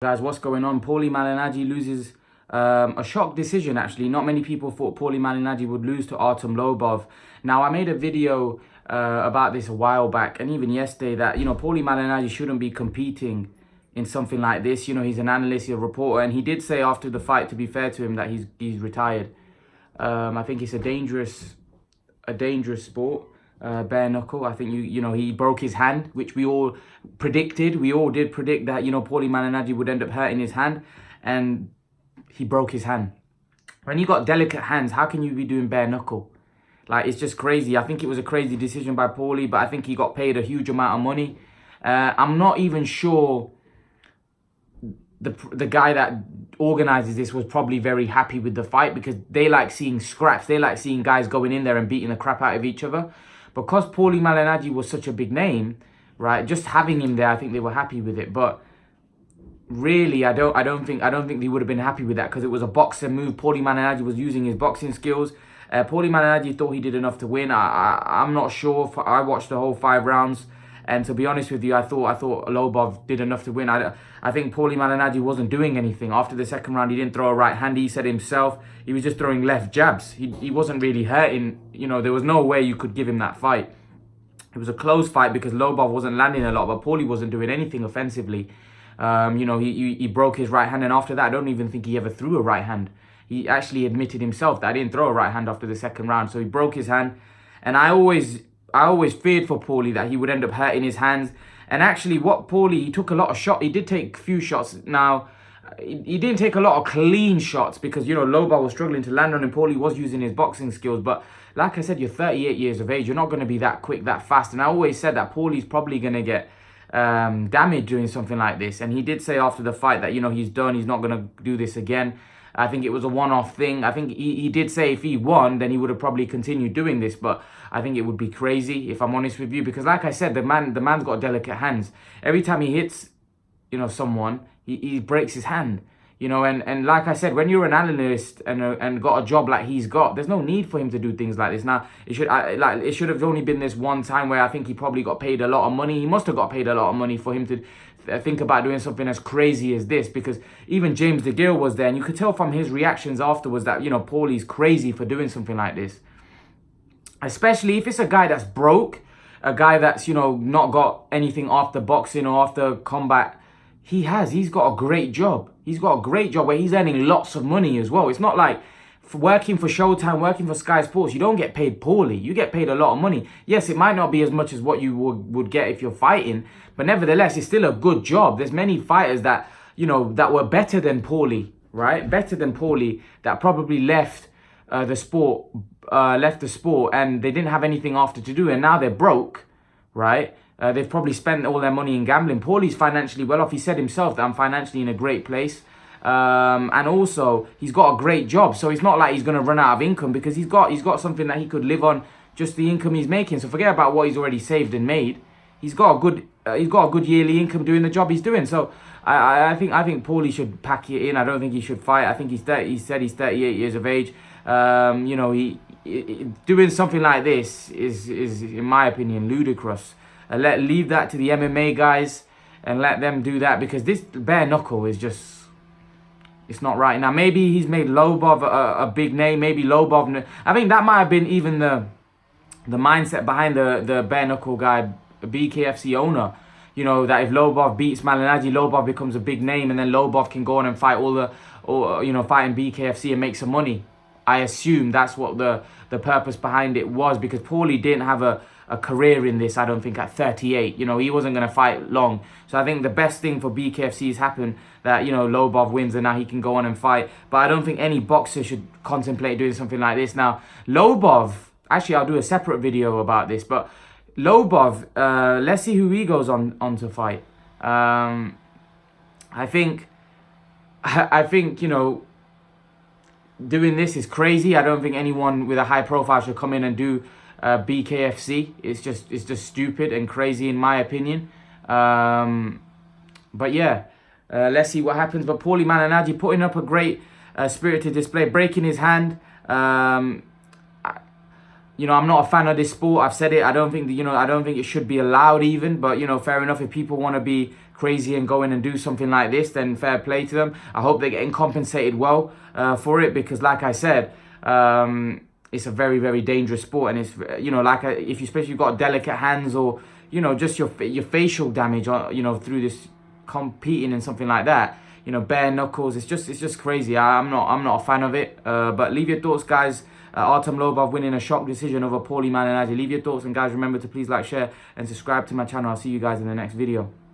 Guys, what's going on? Paulie Malinaggi loses a shock decision, actually. Not many people thought Paulie Malinaggi would lose to Artem Lobov. Now, I made a video about this a while back, and even yesterday, that, Paulie Malinaggi shouldn't be competing in something like this. He's an analyst, he's a reporter, and he did say after the fight, to be fair to him, that he's retired. I think it's a dangerous sport. Bare knuckle. I think he broke his hand, which we all predicted. We all did predict that Paulie Malinaggi would end up hurting his hand, and he broke his hand. When you got delicate hands, how can you be doing bare knuckle? Like, it's just crazy. I think it was a crazy decision by Paulie, but I think he got paid a huge amount of money. I'm not even sure the guy that organizes this was probably very happy with the fight, because they like seeing scraps. They like seeing guys going in there and beating the crap out of each other. Because Paulie Malinaggi was such a big name, right? Just having him there, I think they were happy with it. But really, I don't think they would have been happy with that, because it was a boxing move. Paulie Malinaggi was using his boxing skills. Paulie Malinaggi thought he did enough to win. I'm not sure. I watched the whole 5 rounds, and to be honest with you, I thought Lobov did enough to win. I think Paulie Malinaggi wasn't doing anything. After the second round, he didn't throw a right hand. He said himself, he was just throwing left jabs. He wasn't really hurting. There was no way you could give him that fight. It was a close fight because Lobov wasn't landing a lot, but Paulie wasn't doing anything offensively. He broke his right hand, and after that, I don't even think he ever threw a right hand. He actually admitted himself that I didn't throw a right hand after the second round. So he broke his hand, and I always feared for Paulie that he would end up hurting his hands. And actually, he took a lot of shots. He did take a few shots. Now, he didn't take a lot of clean shots because, Lobov was struggling to land on him. Paulie was using his boxing skills. But like I said, you're 38 years of age. You're not going to be that quick, that fast. And I always said that Paulie's probably going to get damaged doing something like this. And he did say after the fight that, he's done. He's not going to do this again. I think it was a one-off thing. I think he did say if he won, then he would have probably continued doing this. But I think it would be crazy, if I'm honest with you. Because like I said, the man's got delicate hands. Every time he hits, someone, he breaks his hand. And like I said, when you're an analyst and got a job like he's got, there's no need for him to do things like this. Now, it should have only been this one time where I think he probably got paid a lot of money. He must have got paid a lot of money for him to think about doing something as crazy as this, because even James DeGale was there, and you could tell from his reactions afterwards that, Paulie's crazy for doing something like this. Especially if it's a guy that's broke, a guy that's, not got anything after boxing or after combat. He's got a great job. He's got a great job where he's earning lots of money as well. It's not like working for Showtime, working for Sky Sports, you don't get paid poorly. You get paid a lot of money. Yes, it might not be as much as what you would get if you're fighting, but nevertheless, it's still a good job. There's many fighters that, that were better than Paulie, right? Better than Paulie, that probably left the sport, and they didn't have anything after to do, and now they're broke, right? They've probably spent all their money in gambling. Paulie's financially well off. He said himself that I'm financially in a great place. And also, he's got a great job. So it's not like he's going to run out of income, because he's got something that he could live on, just the income he's making. So forget about what he's already saved and made. He's got a good yearly income doing the job he's doing. So I think Paulie should pack it in. I don't think he should fight. I think he said he's 38 years of age. Doing something like this is in my opinion ludicrous. Leave that to the MMA guys and let them do that, because this bare knuckle is just, it's not right. Now, maybe he's made Lobov a big name. Maybe Lobov, I think that might have been even the mindset behind the bare knuckle guy, BKFC owner. That if Lobov beats Malinaggi, Lobov becomes a big name, and then Lobov can go on and fight fighting BKFC and make some money. I assume that's what the purpose behind it was, because Paulie didn't have a career in this, I don't think, at 38. He wasn't going to fight long. So I think the best thing for BKFC has happened, that, Lobov wins and now he can go on and fight. But I don't think any boxer should contemplate doing something like this. Now, Lobov, actually, I'll do a separate video about this, but Lobov, let's see who he goes on to fight. I think, doing this is crazy. I don't think anyone with a high profile should come in and do BKFC. It's just stupid and crazy in my opinion. But yeah, let's see what happens. But Paulie Malinaggi putting up a great spirited display, breaking his hand. I'm not a fan of this sport. I've said it. I don't think it should be allowed even. But fair enough. If people want to be crazy and go in and do something like this, then fair play to them. I hope they're getting compensated well for it, because like I said, it's a very, very dangerous sport. And it's, you know, like if you, especially you've got delicate hands, or, you know, just your facial damage, you know, through this competing and something like that, you know, bare knuckles, it's just crazy. I'm not a fan of it. But leave your thoughts, guys. Artem Lobov winning a shock decision over Paulie Malinaggi. Leave your thoughts, and guys, remember to please like, share and subscribe to my channel. I'll see you guys in the next video.